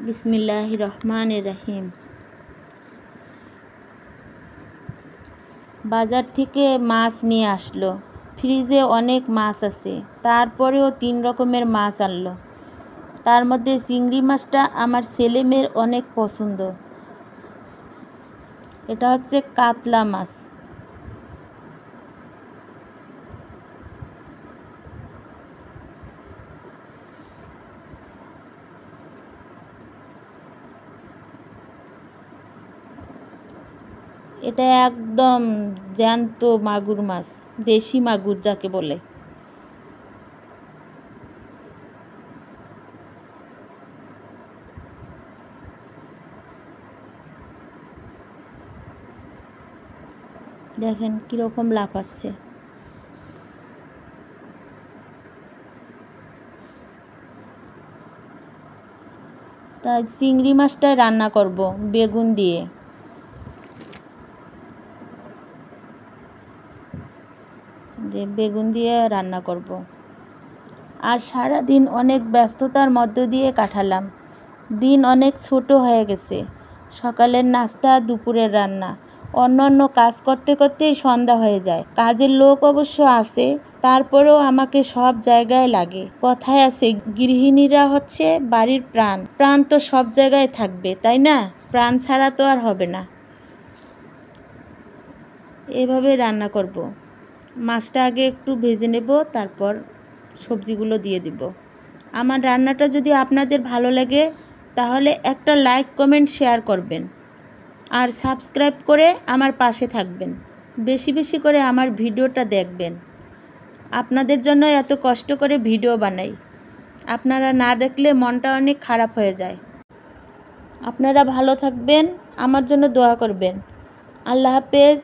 বিসমিল্লাহির রহমানির রহিম। বাজার থেকে মাছ নিয়ে আসলো। ফ্রিজে অনেক মাছ আছে, তারপরেও 3 রকমের মাছ আনলো। তার মধ্যে চিংড়ি মাছটা আমার ছেলে মেয়ের অনেক পছন্দ। এটা হচ্ছে কাতলা মাছ। এটা একদম জ্যান্ত মাগুর মাছ, দেশি মাগুর যাকে বলে। দেখেন কীরকম লাফাচ্ছে। তাই চিংড়ি মাছটাই রান্না করব বেগুন দিয়ে। বেগুন দিয়ে রান্না করব। আজ সারাদিন অনেক ব্যস্ততার মধ্য দিয়ে কাটালাম। দিন অনেক ছোট হয়ে গেছে। সকালের নাস্তা, দুপুরের রান্না, অন্য কাজ করতে করতেই সন্ধ্যা হয়ে যায়। কাজের লোক অবশ্য আছে, তারপরেও আমাকে সব জায়গায় লাগে। কথায় আছে, গৃহিণীরা হচ্ছে বাড়ির প্রাণ। প্রাণ তো সব জায়গায় থাকবে, তাই না? প্রাণ ছাড়া তো আর হবে না। এভাবে রান্না করব। মাছটা আগে একটু ভেজে নেব, তারপর সবজিগুলো দিয়ে দিব। আমার রান্নাটা যদি আপনাদের ভালো লাগে তাহলে একটা লাইক, কমেন্ট, শেয়ার করবেন আর সাবস্ক্রাইব করে আমার পাশে থাকবেন। বেশি বেশি করে আমার ভিডিওটা দেখবেন। আপনাদের জন্য এত কষ্ট করে ভিডিও বানাই, আপনারা না দেখলে মনটা অনেক খারাপ হয়ে যায়। আপনারা ভালো থাকবেন, আমার জন্য দোয়া করবেন। আল্লাহ হাফেজ।